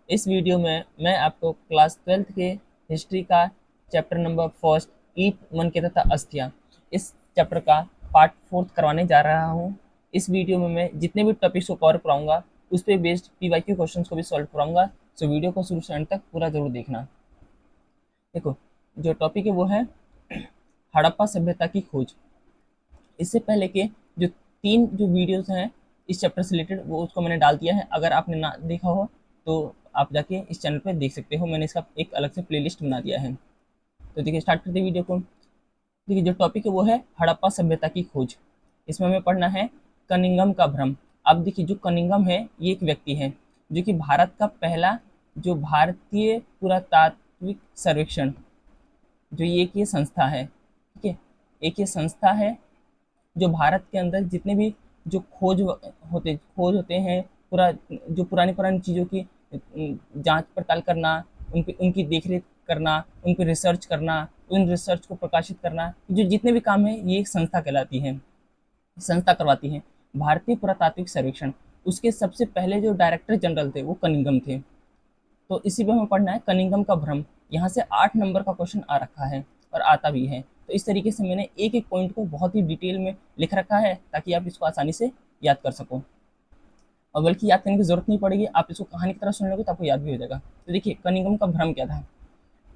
इस वीडियो में मैं आपको क्लास 12th के हिस्ट्री का चैप्टर नंबर फर्स्ट ईट मन के तथा अस्थियाँ इस चैप्टर का पार्ट फोर्थ करवाने जा रहा हूँ। इस वीडियो में मैं जितने भी टॉपिक्स को कवर कराऊंगा उस पर बेस्ड पीवाईक्यू क्वेश्चन को भी सॉल्व कराऊंगा। सो वीडियो को शुरू से अंत तक पूरा जरूर देखना। देखो, जो टॉपिक है वो है हड़प्पा सभ्यता की खोज। इससे पहले के जो तीन जो वीडियोस हैं इस चैप्टर से रिलेटेड वो उसको मैंने डाल दिया है। अगर आपने ना देखा हो तो आप जाके इस चैनल पर देख सकते हो। मैंने इसका एक अलग से प्लेलिस्ट बना दिया है। तो देखिए, स्टार्ट करते वीडियो को। देखिए, जो टॉपिक है वो है हड़प्पा सभ्यता की खोज। इसमें हमें पढ़ना है कनिंघम का भ्रम। अब देखिए, जो कनिंघम है ये एक व्यक्ति है जो कि भारत का पहला जो भारतीय पुरातात्विक सर्वेक्षण जो ये एक ये संस्था है, ठीक है, एक ये संस्था है जो भारत के अंदर जितने भी जो खोज होते हैं, पूरा जो पुरानी पुरानी चीज़ों की जांच पड़ताल करना, उन पे उनकी देखरेख करना, उन पे रिसर्च करना, उन रिसर्च को प्रकाशित करना, जो जितने भी काम है ये एक संस्था कहलाती है, संस्था करवाती है। भारतीय पुरातात्विक सर्वेक्षण, उसके सबसे पहले जो डायरेक्टर जनरल थे वो कनिंघम थे। तो इसी पे हमें पढ़ना है कनिंघम का भ्रम। यहाँ से 8 नंबर का क्वेश्चन आ रखा है और आता भी है। तो इस तरीके से मैंने एक एक पॉइंट को बहुत ही डिटेल में लिख रखा है ताकि आप इसको आसानी से याद कर सको, और बल्कि याद करने की जरूरत नहीं पड़ेगी, आप इसको कहानी की तरह सुन लोगे तो आपको याद भी हो जाएगा। तो देखिए, कनिंघम का भ्रम क्या था।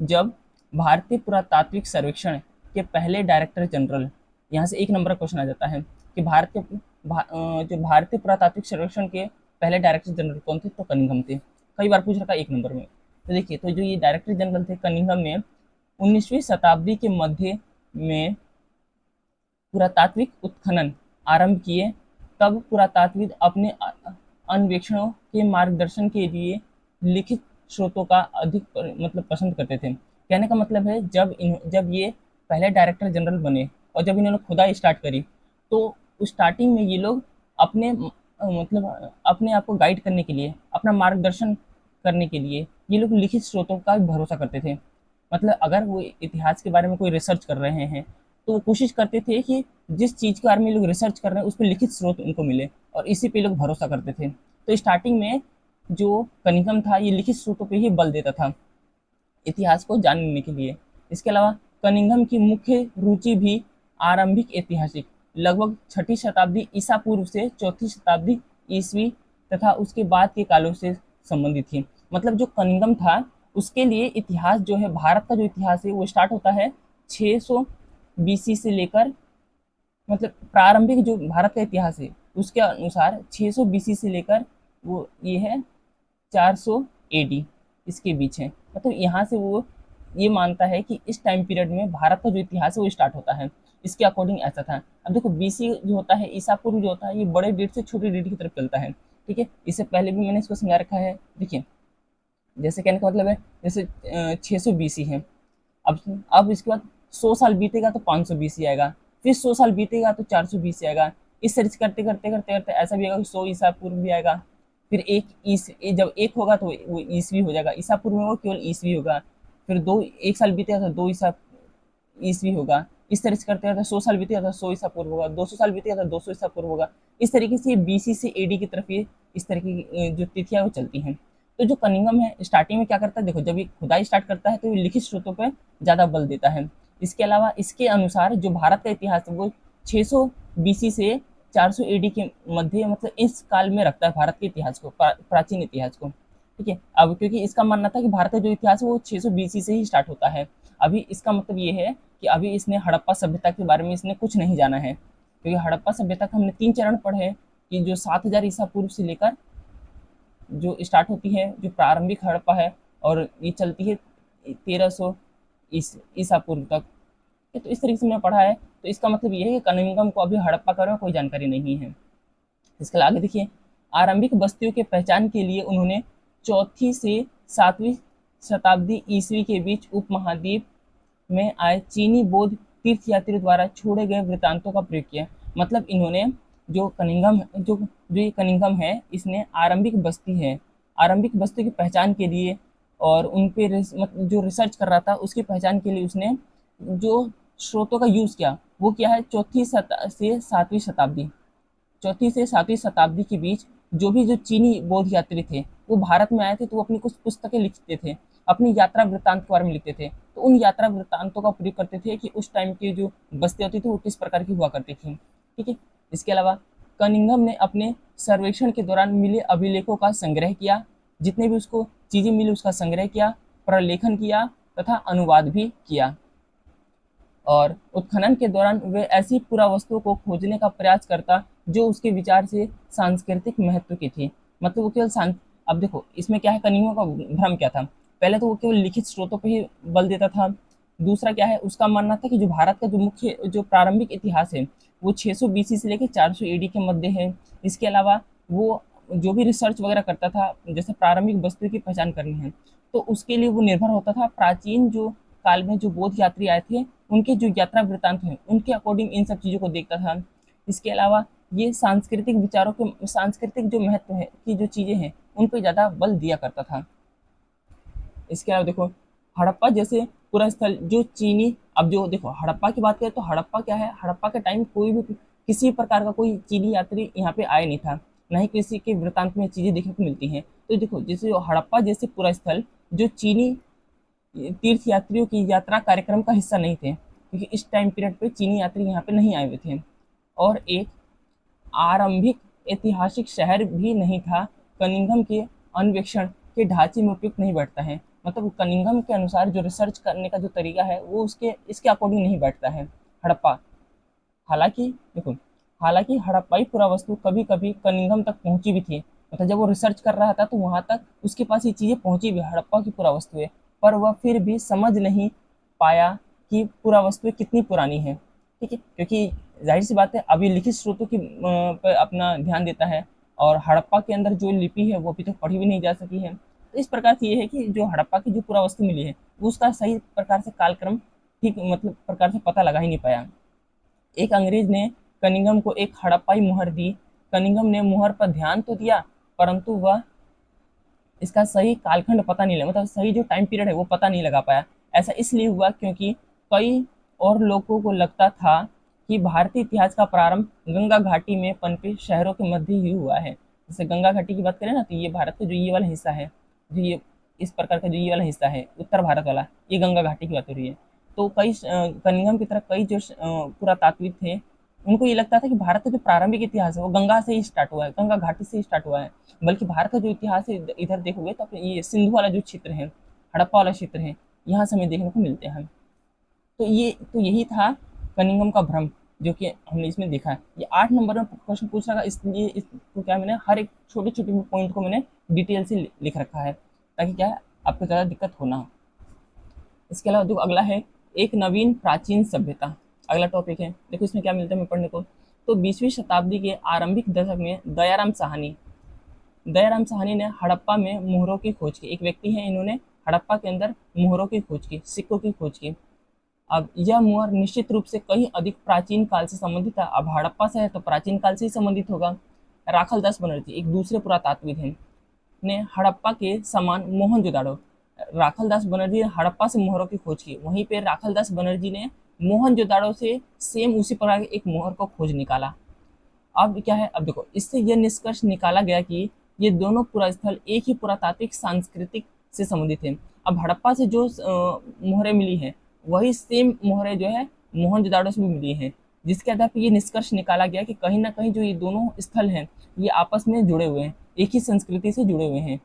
जब भारतीय पुरातात्विक सर्वेक्षण के पहले डायरेक्टर जनरल, यहाँ से 1 नंबर का क्वेश्चन आ जाता है कि जो भारतीय पुरातात्विक सर्वेक्षण के पहले डायरेक्टर जनरल कौन थे, तो कनिंघम थे। कई बार पूछ रखा 1 नंबर में। तो देखिए, तो जो ये डायरेक्टर जनरल थे कनिंघम ने 19वीं शताब्दी के मध्य में पुरातात्विक उत्खनन आरंभ किए। तब पुरातात्विद अपने अन्वेषणों के मार्गदर्शन के लिए लिखित स्रोतों का अधिक मतलब पसंद करते थे। कहने का मतलब है, जब ये पहले डायरेक्टर जनरल बने और जब इन्होंने खुदाई स्टार्ट करी तो स्टार्टिंग में ये लोग मतलब अपने आप को गाइड करने के लिए, अपना मार्गदर्शन करने के लिए ये लोग लिखित स्रोतों का भरोसा करते थे। मतलब अगर वो इतिहास के बारे में कोई रिसर्च कर रहे हैं तो वो कोशिश करते थे कि जिस चीज़ के बारे में लोग रिसर्च कर रहे हैं उस पर लिखित स्रोत उनको मिले, और इसी पे लोग भरोसा करते थे। तो स्टार्टिंग में जो कनिंघम था ये लिखित स्रोतों पे ही बल देता था इतिहास को जानने के लिए। इसके अलावा कनिंघम की मुख्य रुचि भी आरंभिक ऐतिहासिक, लगभग 6ठी शताब्दी ईसा पूर्व से 4थी शताब्दी ईसवी तथा उसके बाद के कालों से संबंधित थी। मतलब जो कनिंघम था उसके लिए इतिहास जो है, भारत का जो इतिहास है वो स्टार्ट होता है 600 बीसी से लेकर, मतलब प्रारंभिक जो भारत का इतिहास है उसके अनुसार 600 बीसी से लेकर वो ये है 400 एडी, इसके बीच है। मतलब यहाँ से वो ये मानता है कि इस टाइम पीरियड में भारत का जो इतिहास है वो स्टार्ट होता है। इसके अकॉर्डिंग ऐसा था। अब देखो, बीसी जो होता है, ईसा पूर्व जो होता है, ये बड़े डेट से छोटे डेट की तरफ चलता है, ठीक है। इससे पहले भी मैंने इसको समझा रखा है। देखिए, जैसे कहने का मतलब है, जैसे 600 बीसी है। अब इसके बाद 100 साल बीतेगा तो 500 बीसी आएगा, फिर 100 साल बीतेगा तो 400 बीसी आएगा। इस सर्च करते करते करते करते ऐसा भी आएगा कि 100 ईसा पूर्व भी आएगा। फिर जब एक होगा तो वो ईसवी हो जाएगा, ईसा पूर्व में वो केवल ईसवी होगा। फिर दो, एक साल बीतेगा तो 2 ईसा ईसवी होगा। इस तरह से करते करते 100 साल बीतेगा तो 100 ईसा पूर्व होगा, 200 साल बीतेगा तो 200 ईसा पूर्व होगा। इस तरीके से बीसी से एडी की तरफ ये इस तरह की जो तिथियां वो चलती हैं। तो जो कनिंघम है स्टार्टिंग में क्या करता है, देखो, जब ये खुदाई स्टार्ट करता है तो ये लिखित स्रोतों पर ज़्यादा बल देता है। इसके अलावा इसके अनुसार जो भारत का इतिहास है वो 600 बीसी से 400 एडी के मध्य, मतलब इस काल में रखता है भारत के इतिहास को, प्राचीन इतिहास को, ठीक है। अब क्योंकि इसका मानना था कि भारत का जो इतिहास है वो 600 बीसी से ही स्टार्ट होता है। अभी इसका मतलब ये है कि अभी इसने हड़प्पा सभ्यता के बारे में इसने कुछ नहीं जाना है, क्योंकि हड़प्पा सभ्यता का हमने 3 चरण पढ़े हैं कि जो 7000 ईसा पूर्व से लेकर जो स्टार्ट होती है, जो प्रारंभिक हड़प्पा है, और ये चलती है 1300 ईसा पूर्व तक। तो इस तरीके से मैंने पढ़ा है। तो इसका मतलब ये है कि कनिंघम को अभी हड़प्पा के बारे में कोई जानकारी नहीं है। इसके आगे देखिए, आरंभिक बस्तियों के पहचान के लिए उन्होंने 4ठी से 7वीं शताब्दी ईस्वी के बीच उपमहाद्वीप में आए चीनी बौद्ध तीर्थयात्रियों द्वारा छोड़े गए वृत्तांतों का प्रयोग किया। मतलब इन्होंने जो ये कनिंघम है, इसने आरंभिक बस्ती है, आरंभिक बस्ती की पहचान के लिए और उन पे जो रिसर्च कर रहा था उसकी पहचान के लिए उसने जो स्रोतों का यूज़ किया वो क्या है, 4ठी से 7वीं शताब्दी के बीच जो भी जो चीनी बौद्ध यात्री थे वो भारत में आए थे तो वो अपनी कुछ पुस्तकें लिखते थे, अपनी यात्रा वृत्तांत के बारे में लिखते थे। तो उन यात्रा वृत्तांतों का प्रयोग करते थे कि उस टाइम की जो बस्तियां होती थी वो किस प्रकार की हुआ करती थी। ठीक है। इसके अलावा कनिंघम ने अपने सर्वेक्षण के दौरान मिले अभिलेखों का संग्रह किया, जितने भी उसको चीजें मिली उसका संग्रह किया, प्रलेखन किया तथा अनुवाद भी किया। और उत्खनन के दौरान वे ऐसी पुरावस्तुओं को खोजने का प्रयास करता जो उसके विचार से सांस्कृतिक महत्व की थी। मतलब वो केवल अब देखो इसमें क्या है, कनिंघम का भ्रम क्या था, पहले तो वो केवल लिखित स्रोतों पर ही बल देता था। दूसरा क्या है, उसका मानना था कि जो भारत का जो मुख्य जो प्रारंभिक इतिहास है वो 600 बीसी से लेकर 400 एडी के मध्य है। इसके अलावा वो जो भी रिसर्च वगैरह करता था, जैसे प्रारंभिक वस्तु की पहचान करनी है, तो उसके लिए वो निर्भर होता था प्राचीन जो काल में जो बौद्ध यात्री आए थे उनके जो यात्रा वृत्तांत हैं उनके अकॉर्डिंग इन सब चीज़ों को देखता था। इसके अलावा ये सांस्कृतिक विचारों के सांस्कृतिक जो महत्व है की जो चीज़ें हैं उन पर ज़्यादा बल दिया करता था। इसके अलावा देखो हड़प्पा जैसे पूरा स्थल जो चीनी, अब जो देखो हड़प्पा की बात करें तो हड़प्पा क्या है, हड़प्पा के टाइम कोई भी किसी प्रकार का कोई चीनी यात्री यहाँ पे आया नहीं था, ना ही किसी के वृत्तांत में चीजें देखने को मिलती हैं। तो देखो जैसे हड़प्पा जैसे पूरा स्थल जो चीनी तीर्थ यात्रियों की यात्रा कार्यक्रम का हिस्सा नहीं थे, क्योंकि इस टाइम पीरियड पे चीनी यात्री यहाँ पे नहीं आए हुए थे। और एक आरंभिक ऐतिहासिक शहर भी नहीं था, कनिंघम के अन्वेषण के ढांचे में उपयुक्त नहीं बैठता है। मतलब कनिंघम के अनुसार जो रिसर्च करने का जो तरीका है वो उसके इसके अकॉर्डिंग नहीं बैठता है हड़प्पा। हालांकि देखो, हालांकि हड़प्पाई पुरावस्तु कभी कभी कनिंघम तक पहुंची भी थी, मतलब जब वो रिसर्च कर रहा था तो वहां तक उसके पास ये चीजें पहुंची भी, हड़प्पा की पुरावस्तु है, पर वह फिर भी समझ नहीं पाया कि पुरावस्तुएं कितनी पुरानी है। ठीक है, क्योंकि जाहिर सी बात है अभी लिखित स्रोतों की पर अपना ध्यान देता है, और हड़प्पा के अंदर जो लिपि है वो अभी तक पढ़ी भी नहीं जा सकी है। तो इस प्रकार से ये है कि जो हड़प्पा की जो पुरावस्तु मिली है वो उसका सही प्रकार से कालक्रम ठीक मतलब प्रकार से पता लगा ही नहीं पाया। एक अंग्रेज ने कनिंघम को एक हड़प्पाई मुहर दी। कनिंघम ने मुहर पर ध्यान तो दिया, परंतु वह इसका सही कालखंड पता नहीं लगा, मतलब सही जो टाइम पीरियड है वो पता नहीं लगा पाया। ऐसा इसलिए हुआ क्योंकि कई और लोगों को लगता था कि भारतीय इतिहास का प्रारंभ गंगा घाटी में पनपे शहरों के मध्य ही हुआ है। जैसे गंगा घाटी की बात करें ना, तो ये भारत का जो ये वाला हिस्सा है, जो ये इस प्रकार का जो ये वाला हिस्सा है उत्तर भारत वाला, ये गंगा घाटी की बात हो रही है। तो कई कनिंघम की तरह कई जो पुरातात्विक थे उनको ये लगता था कि भारत का जो प्रारंभिक इतिहास है वो गंगा से ही स्टार्ट हुआ है, गंगा घाटी से ही स्टार्ट हुआ है। बल्कि भारत का जो इतिहास है इधर देखोगे तो ये सिंधु वाला जो क्षेत्र है, हड़प्पा वाला क्षेत्र है, यहाँ से हमें देखने को मिलते हैं। तो यही था कनिंघम का भ्रम जो कि हमने इसमें देखा है। ये 8 नंबर में क्वेश्चन पूछ रहा है, इसलिए इसको क्या मैंने हर एक छोटे छोटे पॉइंट को मैंने डिटेल से लिख रखा है, ताकि क्या है आपको ज़्यादा दिक्कत हो ना हो। इसके अलावा जो अगला है एक नवीन प्राचीन सभ्यता, अगला टॉपिक है। देखो इसमें क्या मिलता है हमें पढ़ने को। तो 20वीं शताब्दी के आरंभिक दशक में दयाराम साहनी ने हड़प्पा में मोहरों की खोज की। एक व्यक्ति है, इन्होंने हड़प्पा के अंदर मोहरों की खोज की, सिक्कों की खोज की। अब यह मुहर निश्चित रूप से कहीं अधिक प्राचीन काल से संबंधित था। अब हड़प्पा से है तो प्राचीन काल से ही संबंधित होगा। राखलदास बनर्जी एक दूसरे पुरातात्विक हैं, ने हड़प्पा के समान मोहनजोदाड़ो, राखलदास बनर्जी ने हड़प्पा से मोहरों की खोज की, वहीं पे राखलदास बनर्जी ने मोहनजोदाड़ो से सेम उसी प्रकार के एक मोहर को खोज निकाला। अब क्या है, अब देखो इससे यह निष्कर्ष निकाला गया कि ये दोनों पुरास्थल एक ही पुरातात्विक सांस्कृतिक से संबंधित हैं। अब हड़प्पा से जो मोहरें मिली हैं वही सेम मोहरें जो है मोहनजोदाड़ो से भी मिली हैं, जिसके आधार पर ये निष्कर्ष निकाला गया कि कहीं ना कहीं जो ये दोनों स्थल हैं ये आपस में जुड़े हुए हैं, एक ही संस्कृति से जुड़े हुए हैं।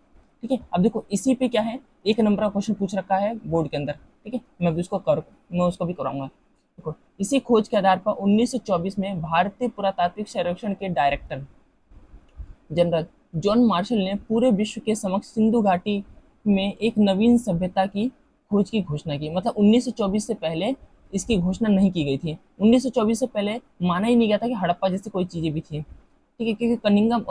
ठीक है, अब देखो इसी पे क्या है, एक नंबर का क्वेश्चन पूछ रखा है बोर्ड के अंदर। ठीक है, मैं उसको भी कराऊंगा। देखो इसी खोज के आधार पर 1924 में भारतीय पुरातात्विक सर्वेक्षण के डायरेक्टर जनरल जॉन मार्शल ने पूरे विश्व के समक्ष सिंधु घाटी में एक नवीन सभ्यता की खोज की घोषणा की। मतलब 1924 से पहले इसकी घोषणा नहीं की गई थी। 1924 से पहले माना ही नहीं गया था कि हड़प्पा जैसी कोई चीजें भी थी। ठीक है, क्योंकि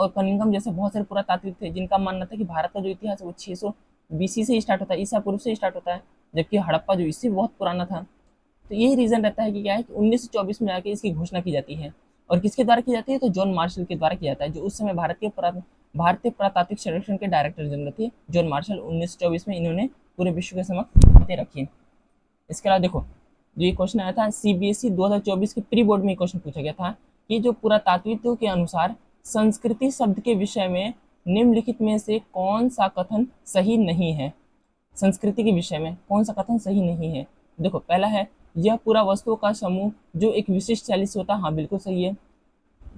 कनिंघम जैसे बहुत सारे पुरातात्विक थे जिनका मानना था कि भारत का जो इतिहास है वो 600 बीसी से स्टार्ट होता है, ईसा पूर्व से स्टार्ट होता है, जबकि हड़प्पा जो इससे बहुत पुराना था। तो यही रीजन रहता है कि क्या है कि 1924 में आके इसकी घोषणा की जाती है। और किसके द्वारा की जाती है, तो जॉन मार्शल के द्वारा किया जाता है, जो उस समय भारतीय पुरातात्विक सर्वेक्षण के डायरेक्टर जनरल थे जॉन मार्शल। 1924 में इन्होंने पूरे विश्व के समक्ष बातें रखी। इसके अलावा देखो जो ये क्वेश्चन आया था सीबीएसई 2024 के प्री बोर्ड में क्वेश्चन पूछा गया था कि जो पुरातात्विकों के अनुसार संस्कृति शब्द के विषय में निम्नलिखित में से कौन सा कथन सही नहीं है? संस्कृति के विषय में कौन सा कथन सही नहीं है? देखो, पहला है यह पूरा वस्तुओं का समूह जो एक विशिष्ट शैली से होता है। हाँ, बिल्कुल सही है,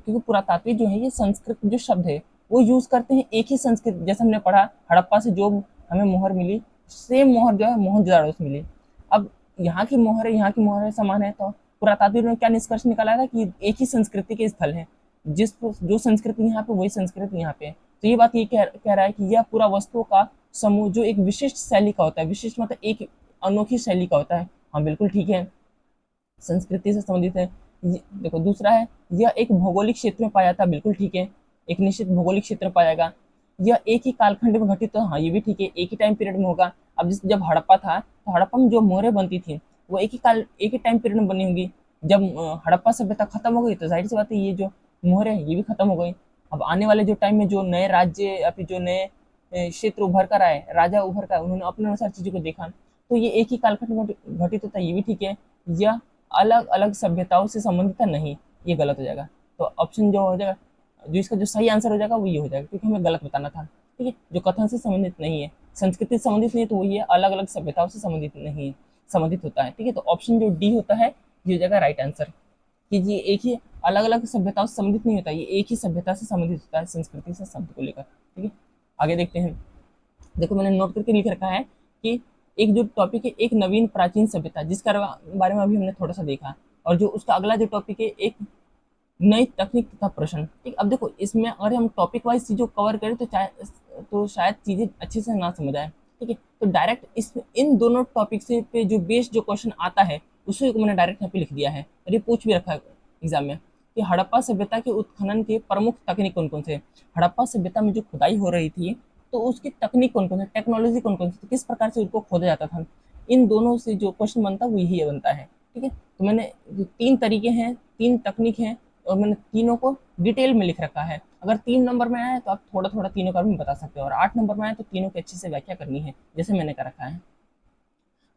क्योंकि पुरातात्विक जो है ये संस्कृत जो शब्द है वो यूज करते हैं एक ही संस्कृत। जैसे हमने पढ़ा हड़प्पा से जो हमें मोहर मिली, सेम मोहर जो है मोहनजोदड़ो से मिली। अब यहाँ की मोहर है, यहाँ की मोहर है, समान है, तो पुरातात्विक ने क्या निष्कर्ष निकाला था कि एक ही संस्कृति के स्थल है, जिस जो संस्कृति यहाँ पे वही संस्कृति यहाँ पे। तो ये बात ये कह रहा है कि यह पूरा वस्तुओं का समूह जो एक विशिष्ट शैली का होता है, विशिष्ट मतलब एक अनोखी शैली का होता है। हाँ, बिल्कुल ठीक है, संस्कृति से संबंधित है। देखो, दूसरा है यह एक भौगोलिक क्षेत्र में पाया जाता है। बिल्कुल ठीक है, एक निश्चित भौगोलिक क्षेत्र में पाया जाएगा। यह एक ही कालखंड में घटित, तो हाँ ये भी ठीक है, एक ही टाइम पीरियड में होगा। अब जब हड़प्पा था तो हड़प्पा में जो मोहरें बनती थी वो एक ही टाइम पीरियड में बनी होंगी। जब हड़प्पा सभ्यता खत्म हो गई तो जाहिर सी बात है ये जो मोहरें हैं ये भी खत्म हो गई। अब आने वाले जो टाइम में जो नए राज्य या फिर जो नए क्षेत्र उभर कर आए, राजा उभर कर, उन्होंने अपने अनुसार चीजों को देखा, तो ये एक ही कालखंड में घटित होता है, ये भी ठीक है। यह अलग अलग सभ्यताओं से संबंधित नहीं, ये गलत हो जाएगा। तो ऑप्शन जो हो जाएगा, जो इसका जो सही आंसर हो जाएगा वो ये हो जाएगा, क्योंकि हमें गलत बताना था। ठीक है, जो कथन से संबंधित नहीं है, संस्कृति से संबंधित नहीं है, तो वो ये अलग अलग सभ्यताओं से संबंधित नहीं संबंधित होता है। ठीक है, तो ऑप्शन जो डी होता है ये हो जाएगा राइट आंसर, कि ये एक ही अलग अलग सभ्यताओं से संबंधित नहीं होता, ये एक ही सभ्यता से संबंधित होता है, संस्कृति से शब्द को लेकर। ठीक है, आगे देखते हैं। देखो, मैंने नोट करके लिख रखा है कि एक जो टॉपिक है एक नवीन प्राचीन सभ्यता, जिसका बारे में अभी हमने थोड़ा सा देखा, और जो उसका अगला जो टॉपिक है एक नई तकनीक तथा प्रश्न। ठीक, अब देखो इसमें अगर हम टॉपिक वाइज चीज़ों कवर करें तो शायद चीज़ें अच्छे से ना समझ आए। ठीक है, तो डायरेक्ट इस इन दोनों टॉपिक से पे जो बेस्ड जो क्वेश्चन आता है उसे मैंने डायरेक्ट यहाँ पे लिख दिया है, और ये पूछ भी रखा है एग्जाम में कि हड़प्पा सभ्यता के उत्खनन के प्रमुख तकनीक कौन कौन से। हड़प्पा सभ्यता में जो खुदाई हो रही थी तो उसकी तकनीक कौन कौन सी, टेक्नोलॉजी कौन कौन सी, किस प्रकार से उनको खोदा जाता था, इन दोनों से जो क्वेश्चन बनता है वो यही बनता है। ठीक है, तो मैंने जो 3 तरीके हैं, 3 तकनीक हैं, और मैंने तीनों को डिटेल में लिख रखा है। अगर 3 नंबर में आया तो आप थोड़ा थोड़ा तीनों का भी बता सकते हो, और 8 नंबर में आया तो तीनों की अच्छे से व्याख्या करनी है, जैसे मैंने कर रखा है।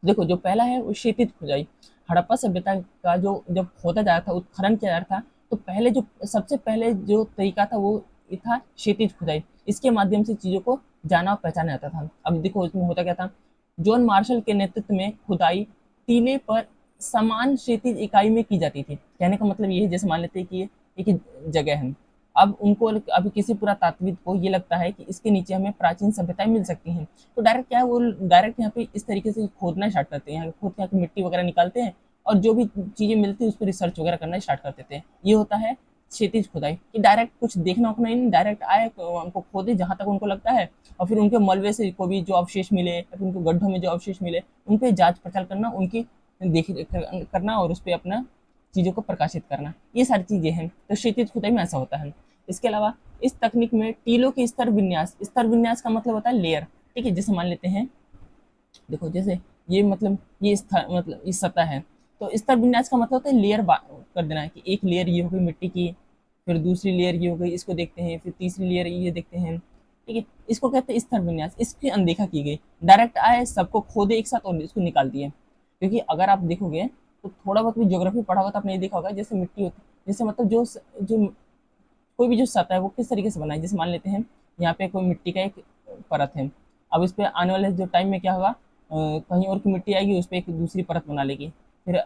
देखो, जो पहला है वो क्षैतिज खुदाई। हड़प्पा सभ्यता का जो जब खोदा जा रहा था, उत्खनन किया जा रहा था, तो पहले जो सबसे पहले जो तरीका था वो ये था क्षैतिज खुदाई। इसके माध्यम से चीज़ों को जाना और पहचाना जाता था। अब देखो इसमें होता क्या था, जॉन मार्शल के नेतृत्व में खुदाई टीले पर समान क्षैतिज इकाई में की जाती थी। कहने का मतलब ये है, जैसे मान लेते हैं कि ये एक जगह है, अब उनको अभी किसी पुरातात्विक को ये लगता है कि इसके नीचे हमें प्राचीन सभ्यताएं मिल सकती हैं, तो डायरेक्ट क्या है वो डायरेक्ट यहाँ पे इस तरीके से खोदना स्टार्ट करते हैं, यहाँ खोद के यहाँ पे मिट्टी वगैरह निकालते हैं, और जो भी चीज़ें मिलती है उस पर रिसर्च वगैरह करना स्टार्ट कर देते हैं। ये होता है क्षैतिज खुदाई, कि डायरेक्ट कुछ देखना उखना नहीं, डायरेक्ट आए उनको खोदे जहाँ तक उनको लगता है, और फिर उनके मलबे से को भी जो अवशेष मिले या फिर उनके गड्ढों में जो अवशेष मिले उन पर जाँच पड़ताल करना, उनकी देख करना, और उस पर अपना चीज़ों को प्रकाशित करना, ये सारी चीज़ें हैं। तो क्षैतिज खुदाई में ऐसा होता है। इसके अलावा इस तकनीक में टीलों के स्तर विन्यास का मतलब होता है लेयर। ठीक है, जैसे मान लेते हैं, देखो जैसे ये मतलब ये स्तर मतलब इस सतह है, तो स्तर विन्यास का मतलब होता है लेयर कर देना है, कि एक लेयर ये हो गई मिट्टी की, फिर दूसरी लेयर ये हो गई, इसको देखते हैं, फिर तीसरी लेयर ये देखते हैं। ठीक है, इसको कहते हैं स्तर विन्यास। इसकी अनदेखा की गई, डायरेक्ट आए सबको खोदे एक साथ और इसको निकाल दिए। क्योंकि अगर आप देखोगे तो थोड़ा बहुत भी ज्योग्राफी पढ़ा होगा तो आपने ये देखा होगा, जैसे मिट्टी होती है, जैसे मतलब जो कोई भी जो सतह है वो किस तरीके से बना है। जैसे मान लेते हैं यहाँ पे कोई मिट्टी का एक परत है, अब इस पे आने वाले जो टाइम में क्या होगा, कहीं और की मिट्टी आएगी उस पर एक दूसरी परत बना लेगी, फिर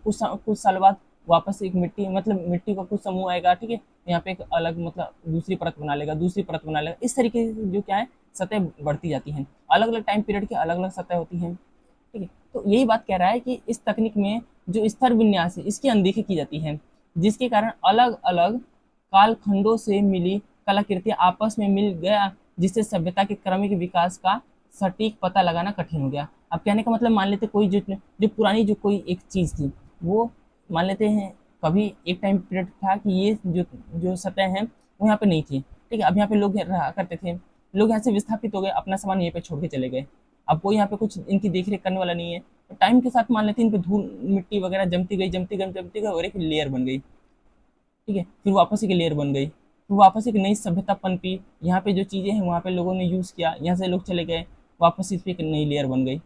कुछ साल बाद वापस एक मिट्टी का कुछ समूह आएगा। ठीक है, यहाँ पे एक अलग मतलब दूसरी परत बना लेगा, दूसरी परत बना लेगा, इस तरीके से जो क्या है सतह बढ़ती जाती हैं, अलग अलग टाइम पीरियड की अलग अलग सतह होती हैं। ठीक है, तो यही बात कह रहा है कि इस तकनीक में जो स्तर विन्यास है इसकी अनदेखी की जाती है, जिसके कारण अलग अलग कालखंडों से मिली कलाकृतियां आपस में मिल गया, जिससे सभ्यता के क्रमिक विकास का सटीक पता लगाना कठिन हो गया। अब कहने का मतलब मान लेते कोई जो पुरानी जो कोई एक चीज़ थी, वो मान लेते हैं कभी एक टाइम पीरियड था कि ये जो जो सतह है वो यहाँ पे नहीं थी। ठीक है, अब यहाँ पे लोग रहा करते थे, लोग यहाँ से विस्थापित हो गए, अपना सामान यहीं पे छोड़ के चले गए, अब कोई यहाँ पे कुछ इनकी देख रेख करने वाला नहीं है। तो टाइम के साथ मान लेते हैं इन पे धूल मिट्टी वगैरह जमती गई और एक लेयर बन गई। ठीक है, फिर वापस एक लेयर बन गई, फिर वापस एक नई सभ्यता पनपी, यहाँ पे जो चीज़ें हैं वहाँ पे लोगों ने यूज़ किया, यहाँ से लोग चले गए, वापस इस पे एक नई लेयर बन गई।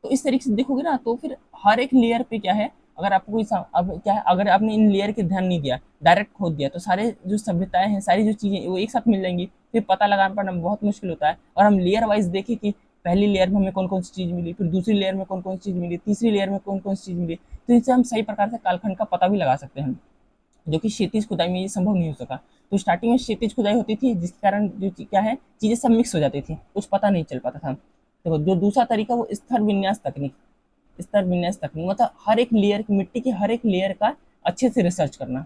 तो इस तरीके से देखोगे ना तो फिर हर एक लेयर पे क्या है अगर आपको कोई अब क्या है, अगर आपने इन लेयर के ध्यान नहीं दिया, डायरेक्ट खोद दिया, तो सारे जो सभ्यताएं हैं, सारी जो चीज़ें वो एक साथ मिल जाएंगी, फिर पता लगा पाना बहुत मुश्किल होता है। और हम लेयर वाइज देखें कि पहली लेयर में हमें कौन कौन सी चीज़ मिली, फिर दूसरी लेयर में कौन कौन सी चीज़ मिली, तीसरी लेयर में कौन कौन सी चीज़ मिली, तो इनसे हम सही प्रकार से कालखंड का पता भी लगा सकते हैं, जो कि क्षैतिज खुदाई में ये संभव नहीं हो सका। तो स्टार्टिंग में क्षैतिज खुदाई होती थी, जिसके कारण जो क्या है, चीज़ें सब मिक्स हो जाती थी, कुछ पता नहीं चल पाता था। देखो जो दूसरा तरीका वो स्तर विन्यास तकनीक, स्तर विन्यास तकनीक मतलब हर एक लेयर, मिट्टी की हर एक लेयर का अच्छे से रिसर्च करना।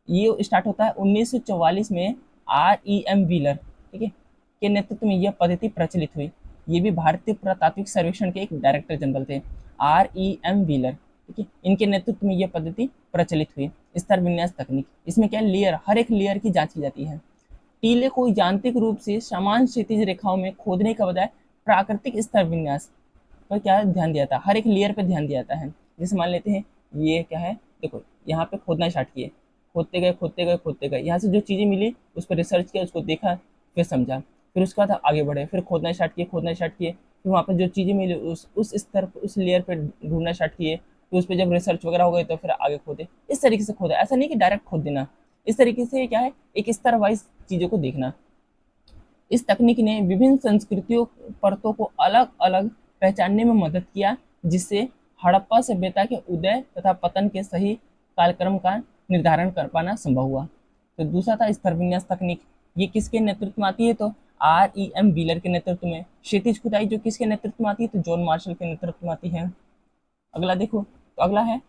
ये स्टार्ट होता है 1944 में REM व्हीलर, ठीक है, के नेतृत्व में यह पद्धति प्रचलित हुई। ये भी भारतीय पुरातात्विक सर्वेक्षण के एक डायरेक्टर जनरल थे, REM व्हीलर, ठीक है, इनके नेतृत्व में यह पद्धति प्रचलित हुई। स्तर विन्यास तकनीक, इसमें क्या लेयर, हर एक लेयर की जांच की जाती है। टीले को यांत्रिक रूप से समान क्षैतिज रेखाओं में खोदने के बजाय प्राकृतिक स्तर विन्यास पर क्या ध्यान दिया था, हर एक लेयर पे ध्यान दिया जाता है। जैसे मान लेते हैं ये क्या है, देखो यहाँ पे खोदना स्टार्ट किए, खोदते गए खोदते गए खोदते गए, यहाँ से जो चीज़ें मिली उस पर रिसर्च किया, उसको देखा, फिर समझा, फिर उसके बाद आगे बढ़े, फिर खोदना स्टार्ट किए, खोदना स्टार्ट किए, फिर वहाँ पर जो चीज़ें मिली उस स्तर उस लेयर पर ढूंढना स्टार्ट किए, तो उस पर जब रिसर्च वगैरह हो गई तो फिर आगे खोदे। इस तरीके से खोदा, ऐसा नहीं कि डायरेक्ट खोद देना, इस तरीके से क्या है, एक स्तर वाइज चीज़ों को देखना। इस तकनीक ने विभिन्न संस्कृतियों परतों को अलग अलग पहचानने में मदद किया, जिससे हड़प्पा सभ्यता के उदय तथा पतन के सही कालक्रम का निर्धारण कर पाना संभव हुआ। तो दूसरा था स्तर विन्यास तकनीक, ये किसके नेतृत्व में आती है, तो REM व्हीलर के नेतृत्व में। क्षैतिज खुदाई जो किसके नेतृत्व में आती है, तो जॉन मार्शल के नेतृत्व में आती है। अगला देखो, तो अगला है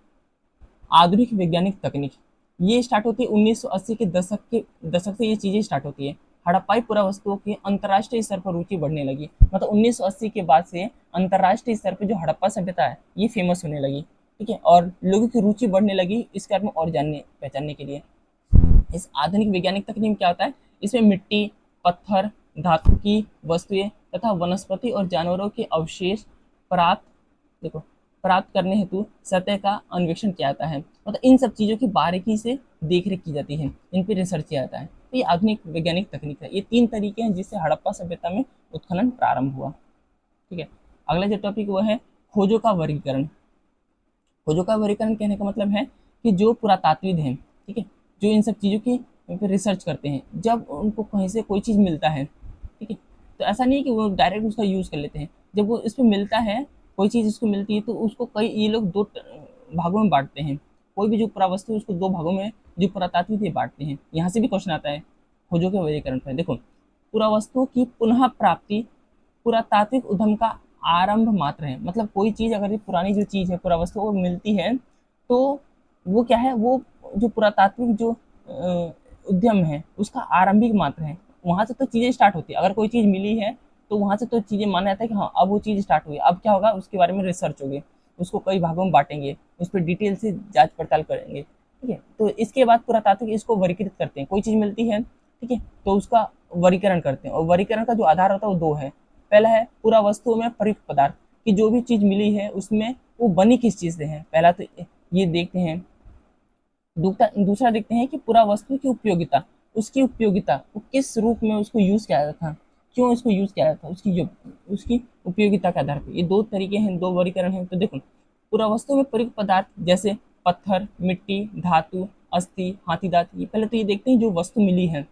आधुनिक वैज्ञानिक तकनीक। ये स्टार्ट होती है 1980 के दशक से ये चीज़ें स्टार्ट होती है। हड़प्पाई पुरावस्तुओं की अंतर्राष्ट्रीय स्तर पर रुचि बढ़ने लगी, मतलब 1980 के बाद से अंतर्राष्ट्रीय स्तर पर जो हड़प्पा सभ्यता है ये फेमस होने लगी, ठीक है, और लोगों की रुचि बढ़ने लगी इस कार्य में और जानने पहचानने के लिए। इस आधुनिक वैज्ञानिक तकनीक में क्या होता है, इसमें मिट्टी, पत्थर, धातु की वस्तुएं तथा वनस्पति और जानवरों के अवशेष प्राप्त, देखो, प्राप्त करने हेतु सतह का अन्वेषण किया जाता है, मतलब इन सब चीज़ों की बारीकी से देख रेख की जाती है, इन पर रिसर्च किया जाता है। तो ये आधुनिक वैज्ञानिक तकनीक है। ये 3 तरीके हैं जिससे हड़प्पा सभ्यता में उत्खनन प्रारंभ हुआ, ठीक है। अगला जो टॉपिक वो है खोजों का वर्गीकरण। खोजों का वर्गीकरण कहने का मतलब है कि जो पुरातात्विद हैं, ठीक है, जो इन सब चीज़ों की रिसर्च करते हैं, जब उनको कहीं से कोई चीज़ मिलता है, ठीक है, तो ऐसा नहीं है कि वो डायरेक्ट उसका यूज़ कर लेते हैं। जब वो इस पर मिलता है, कोई चीज़ इसको मिलती है, तो उसको कई ये लोग भागों में बांटते हैं। कोई भी जो पुरावस्तु है उसको 2 भागों में जो पुरातात्विद ये बांटते हैं। यहाँ से भी क्वेश्चन आता है खोजों के वर्गीकरण पर। देखो, पुरावस्तुओं की पुनः प्राप्ति पुरातात्विक उद्यम का आरंभ मात्र है, मतलब कोई चीज़ अगर ये पुरानी जो चीज़ है पुरावस्तु वो मिलती है, तो वो क्या है, वो जो पुरातात्विक जो उद्यम है उसका आरंभिक मात्र है। वहाँ से तो चीज़ें स्टार्ट होती है, अगर कोई चीज़ मिली है तो वहाँ से तो चीज़ें माना जाता है कि हाँ अब वो चीज़ स्टार्ट हुई, अब क्या होगा उसके बारे में रिसर्च होगी, उसको कई भागों में बांटेंगे, उस पर डिटेल से जांच पड़ताल करेंगे, ठीक है। तो इसके बाद पुरातात्विक इसको वर्गीकृत करते हैं, कोई चीज़ मिलती है, ठीक है, तो उसका वर्गीकरण करते हैं, और वर्गीकरण का जो आधार होता है वो 2 है। पहला है पुरावस्तुओं में प्रयुक्त पदार्थ, कि जो भी चीज़ मिली है उसमें वो बनी किस चीज़ से है, पहला तो ये देखते हैं। दूसरा देखते हैं कि पुरावस्तु की उपयोगिता, उसकी उपयोगिता, वो किस रूप में उसको यूज़ किया जाता था, क्यों इसको यूज़ किया जाता था, उसकी उपयोगिता के आधार पर। ये 2 तरीके हैं, 2 वर्गीकरण हैं। तो देखो, पुरावस्तु में प्रयुक्त पदार्थ जैसे पत्थर, मिट्टी, धातु, अस्थि, हाथी दांत, ये पहले तो ये देखते हैं जो वस्तु मिली है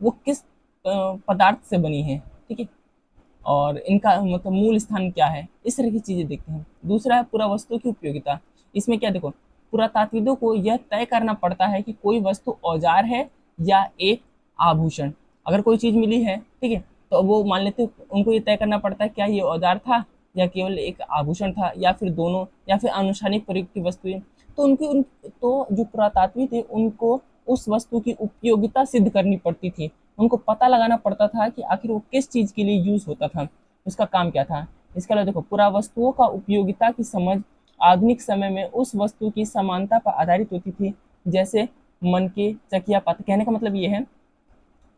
वो किस पदार्थ से बनी है, ठीक है, और इनका मतलब मूल स्थान क्या है, इस तरह की चीज़ें देखते हैं। दूसरा है पुरावस्तु की उपयोगिता। इसमें क्या, देखो, पुरातात्विदों को यह तय करना पड़ता है कि कोई वस्तु औजार है या एक आभूषण। अगर कोई चीज़ मिली है, ठीक है, तो वो मान लेते उनको ये तय करना पड़ता है क्या ये औजार था या केवल एक आभूषण था, या फिर दोनों, या फिर अनुष्ठानिक प्रयोग की वस्तुएं। तो तो जो पुरातात्विक थे उनको उस वस्तु की उपयोगिता सिद्ध करनी पड़ती थी, उनको पता लगाना पड़ता था कि आखिर वो किस चीज़ के लिए यूज़ होता था, उसका काम क्या था। इसके अलावा देखो, पुरावस्तुओं का उपयोगिता की समझ आधुनिक समय में उस वस्तु की समानता पर आधारित होती थी, जैसे मन के चकिया पात्र। कहने का मतलब ये है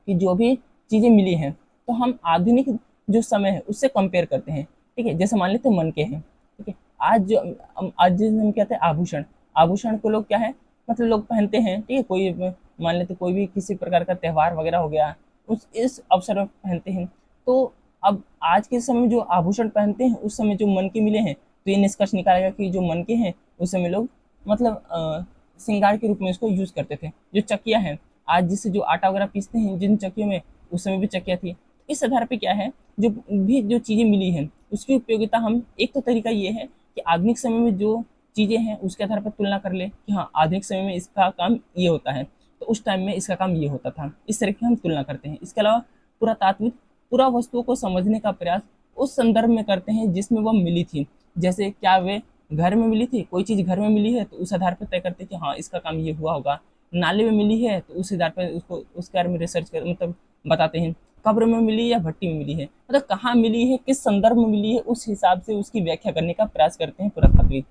कि जो भी चीज़ें मिली हैं तो हम आधुनिक जो समय है उससे कंपेयर करते हैं, ठीक है। जैसे मान लेते हैं मन के हैं, ठीक है, आज हम कहते हैं आभूषण, आभूषण को लोग क्या है, मतलब लोग पहनते हैं, ठीक है, कोई मान लेते कोई भी किसी प्रकार का त्यौहार वगैरह हो गया उस इस अवसर में पहनते हैं। तो अब आज के समय में जो आभूषण पहनते हैं उस समय जो मन के मिले हैं, तो ये निष्कर्ष निकालेगा कि जो मन के हैं उस समय लोग मतलब श्रृंगार के रूप में इसको यूज करते थे। जो चक्कियाँ हैं, आज जिससे जो आटा वगैरह पीसते हैं जिन चक्कियों में, उस समय भी चक्कियाँ थी। इस आधार पे क्या है, जो चीज़ें मिली हैं उसकी उपयोगिता हम, एक तो तरीका ये है कि आधुनिक समय में जो चीज़ें हैं उसके आधार पर तुलना कर ले कि हाँ आधुनिक समय में इसका काम ये होता है तो उस टाइम में इसका काम ये होता था, इस तरह की हम तुलना करते हैं। इसके अलावा पुरातात्विक पूरा वस्तुओं को समझने का प्रयास उस संदर्भ में करते हैं जिसमें वह मिली थी। जैसे क्या वे घर में मिली थी, कोई चीज़ घर में मिली है तो उस आधार पर तय करते हैं कि हाँ इसका काम ये हुआ होगा। नाले में मिली है तो उस आधार पर उसको उसके बारे में रिसर्च कर मतलब बताते हैं। कब्र में मिली या भट्टी में मिली है, मतलब कहाँ मिली है, किस संदर्भ में मिली है, उस हिसाब से उसकी व्याख्या करने का प्रयास करते हैं पुरातात्विक।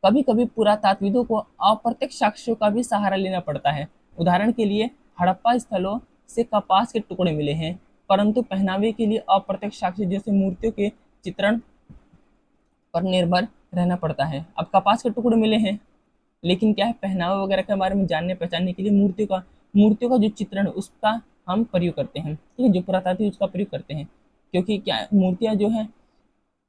कभी कभी पुरातात्विदों को अप्रत्यक्ष साक्ष्यों का भी सहारा लेना पड़ता है। उदाहरण के लिए हड़प्पा स्थलों से कपास के टुकड़े मिले हैं, परंतु पहनावे के लिए अप्रत्यक्ष साक्ष्य जैसे मूर्तियों के चित्रण पर निर्भर रहना पड़ता है। अब कपास के टुकड़े मिले हैं, लेकिन क्या है, पहनावा वगैरह के बारे में जानने पहचानने के लिए मूर्तियों का जो चित्रण है उसका हम प्रयोग करते हैं। ठीक है, जो पुरातात्विक उसका प्रयोग करते हैं, क्योंकि क्या मूर्तियाँ जो है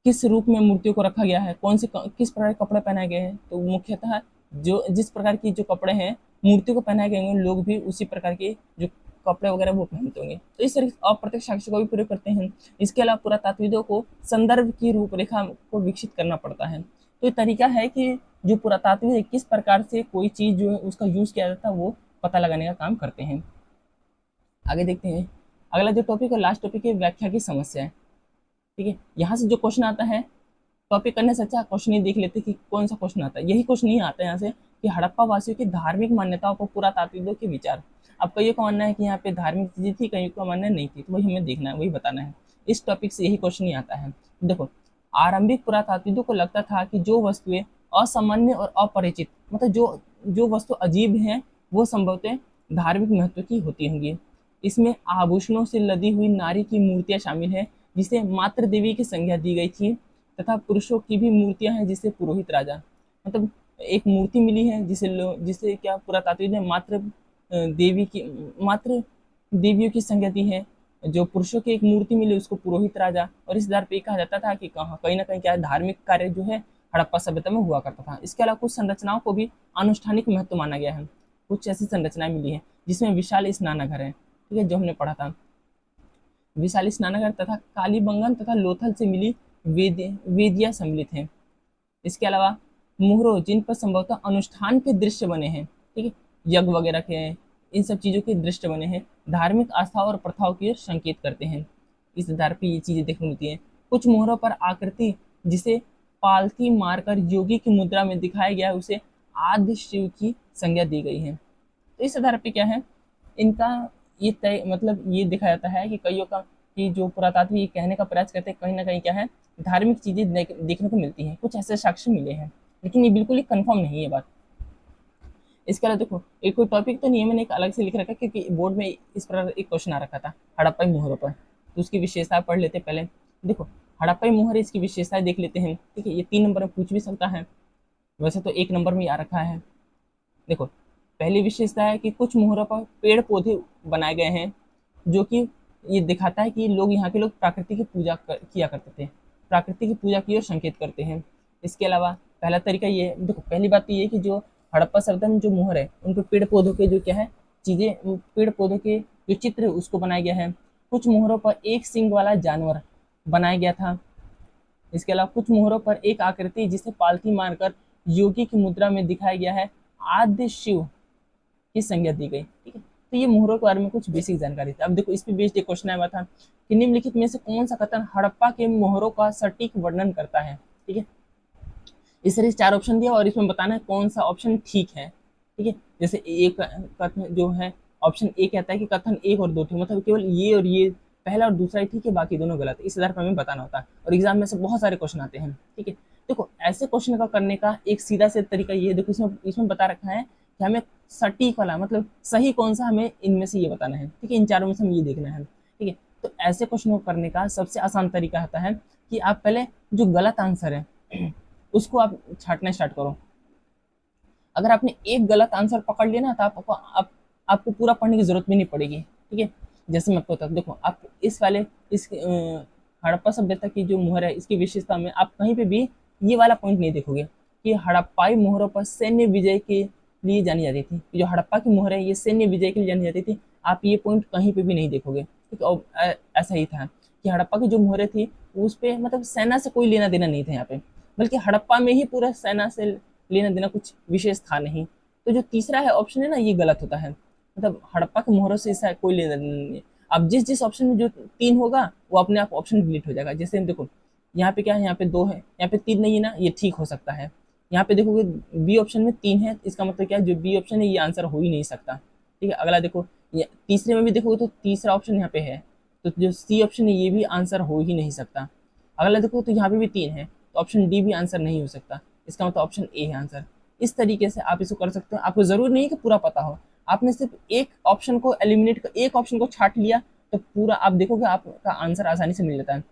किस रूप में मूर्तियों को रखा गया है, किस प्रकार के कपड़े पहनाए गए हैं, तो मुख्यतः जो जिस प्रकार की जो कपड़े हैं मूर्तियों को पहनाए गए होंगे, लोग भी उसी प्रकार के जो कपड़े वगैरह वो पहनते होंगे। तो इस तरह अप्रत्यक्ष साक्ष्य का भी प्रयोग करते हैं। इसके अलावा पुरातात्विदों को संदर्भ की रूपरेखा को विकसित करना पड़ता है। तो ये तरीका है कि जो पुरातात्विक है किस प्रकार से कोई चीज़ जो है उसका यूज़ किया जाता है वो पता लगाने का काम करते हैं। आगे देखते हैं, अगला जो टॉपिक है, लास्ट टॉपिक है व्याख्या की समस्या है। ठीक है, यहाँ से जो क्वेश्चन आता है, टॉपिक करने से अच्छा क्वेश्चन ही देख लेते कि कौन सा क्वेश्चन आता है। यही क्वेश्चन नहीं आता है यहाँ से कि हड़प्पा वासियों की धार्मिक मान्यताओं पर पुरातात्विदों के विचार। अब कईयों का मानना है कि यहाँ पे धार्मिक चीजें थी, कईयों का मानना नहीं थी, तो वही हमें देखना है, वही बताना है। इस टॉपिक से यही क्वेश्चन ही आता है। देखो, आरंभिक पुरातात्विदों को लगता था कि जो वस्तुएं असामान्य और अपरिचित, मतलब जो जो वस्तु अजीब हैं, वो संभवतः धार्मिक महत्व की होती होंगी। इसमें आभूषणों से लदी हुई नारी की मूर्तियां शामिल है जिसे मातृ देवी की संज्ञा दी गई थी, तथा पुरुषों की भी मूर्तियां हैं जिसे पुरोहित राजा, मतलब एक मूर्ति मिली है जिसे क्या पुरातात्विक ने मातृ देवियों की संज्ञा दी है। जो पुरुषों की एक मूर्ति मिली उसको पुरोहित राजा, और इस आधार पे कहा जाता था कि कहाँ कहीं ना कहीं क्या धार्मिक कार्य जो है हड़प्पा सभ्यता में हुआ करता था। इसके अलावा कुछ संरचनाओं को भी अनुष्ठानिक महत्व माना गया है। कुछ ऐसी संरचनाएं मिली है जिसमें विशाल स्नानाघर है, ठीक है, जो हमने पढ़ा था। विशाल स्नानागार तथा कालीबंगन तथा लोथल से मिली वेदियां सम्मिलित हैं। इसके अलावा मुहरों जिन पर संभवतः अनुष्ठान के दृश्य बने हैं, ठीक है, यज्ञ वगैरह के हैं, इन सब चीज़ों के दृश्य बने हैं, धार्मिक आस्था और प्रथाओं की संकेत करते हैं। इस आधार पर ये चीज़ें देखने मिलती हैं। कुछ मुहरों पर आकृति जिसे पालथी मारकर योगी की मुद्रा में दिखाया गया है उसे आदि शिव की संज्ञा दी गई है। तो इस आधार पर क्या है, इनका ये तय मतलब ये दिखाया जाता है कि कईयों का कि जो पुरातात्विक ये कहने का प्रयास करते हैं कहीं ना कहीं क्या है धार्मिक चीजें देखने को मिलती हैं। कुछ ऐसे साक्ष्य मिले हैं, लेकिन ये बिल्कुल ही कंफर्म नहीं है बात। इसके अलावा देखो, एक कोई टॉपिक तो नहीं है, मैंने एक अलग से लिख रखा है क्योंकि बोर्ड में इस प्रकार एक क्वेश्चन आ रखा था हड़प्पाई मोहरों पर, तो उसकी विशेषता पढ़ लेते पहले। देखो, हड़प्पाई मोहर, इसकी विशेषताएं देख लेते हैं। ठीक है, ये 3 नंबर में पूछ भी सकता है, वैसे तो 1 नंबर में आ रखा है। देखो, पहली विशेषता है कि कुछ मोहरों पर पेड़ पौधे बनाए गए हैं, जो कि ये दिखाता है कि लोग यहाँ के लोग प्रकृति की किया करते थे, प्रकृति की पूजा की ओर संकेत करते हैं। इसके अलावा पहला तरीका ये है, देखो पहली बात तो ये है कि जो हड़प्पा सभ्यता में जो मोहर है उन पर पेड़ पौधों के जो क्या है चीज़ें, पेड़ पौधों के जो चित्र है उसको बनाया गया है। कुछ मोहरों पर एक सींग वाला जानवर बनाया गया था। इसके अलावा कुछ मोहरों पर एक आकृति जिसे पालथी मारकर योगी की मुद्रा में दिखाया गया है आद्य शिव की संज्ञा दी गई। ठीक है, तो ये मोहरों के बारे में कुछ बेसिक जानकारी थी। अब देखो, इस पे बेस्ड एक क्वेश्चन आया था कि निम्नलिखित में से कौन सा कथन हड़प्पा के मोहरों का सटीक वर्णन करता है। ठीक है, इस तरह से 4 ऑप्शन दिया और इसमें बताना है कौन सा ऑप्शन ठीक है। ठीक है, जैसे एक कथन जो है ऑप्शन ए कहता है कि कथन 1 और 2 ठीक, मतलब केवल ये और ये पहला और दूसरा ही ठीक है, बाकी दोनों गलत है। इस आधार पर हमें बताना होता है, और एग्जाम में से बहुत सारे क्वेश्चन आते हैं। ठीक है, देखो ऐसे क्वेश्चन का करने का एक सीधा से तरीका ये है, देखो इसमें बता रखा है कि हमें सटीक वाला मतलब सही कौन सा, हमें इनमें से ये बताना है। ठीक है, इन चारों में से हमें ये देखना है। ठीक है, तो ऐसे क्वेश्चन को करने का सबसे आसान तरीका होता है कि आप पहले जो गलत आंसर है उसको आप छांटना स्टार्ट करो। अगर आपने एक गलत आंसर पकड़ लिया ना, तो आपको पूरा पढ़ने की जरूरत भी नहीं पड़ेगी। ठीक है, जैसे मैं आपको बताता, देखो आप इस हड़प्पा सभ्यता की जो मुहर है इसकी विशेषता में आप कहीं पे भी ये वाला पॉइंट नहीं देखोगे। कि हड़प्पाई मोहरों पर सैन्य विजय के लिए जानी जाती थी। जो हड़प्पा की मोहर है ये सैन्य विजय के लिए जानी जाती थी। आप ये पॉइंट कहीं पे भी नहीं देखोगे, ठीक है। ऐसा ही था कि हड़प्पा की जो मोहरें थी उस पे मतलब सेना से कोई लेना देना नहीं था यहाँ पे, बल्कि हड़प्पा में ही पूरा सेना से लेना देना कुछ विशेष था नहीं। तो जो तीसरा है ऑप्शन है ना, ये गलत होता है। मतलब हड़प्पा की मोहरों से ऐसा कोई लेना देना नहीं है। अब जिस जिस ऑप्शन में जो 3 होगा वो अपने आप ऑप्शन डिलीट हो जाएगा। जैसे देखो यहाँ पे क्या है, यहाँ पे 2 है, यहाँ पे 3 नहीं है ना, ये ठीक हो सकता है। यहाँ पे देखोगे बी ऑप्शन में 3 है, इसका मतलब क्या है, जो बी ऑप्शन है ये आंसर हो ही नहीं सकता। ठीक है, अगला देखो तीसरे में भी देखोगे तो तीसरा ऑप्शन यहाँ पे है, तो जो सी ऑप्शन है ये भी आंसर हो ही नहीं सकता। अगला देखो तो यहाँ पे भी 3 है, तो ऑप्शन डी भी आंसर नहीं हो सकता। इसका मतलब ऑप्शन ए है आंसर। इस तरीके से आप इसको कर सकते हो। आपको जरूरी नहीं है कि पूरा पता हो, आपने सिर्फ एक ऑप्शन को एलिमिनेट कर, एक ऑप्शन को छाट लिया तो पूरा आप देखोगे आपका आंसर आसानी से मिल जाता है।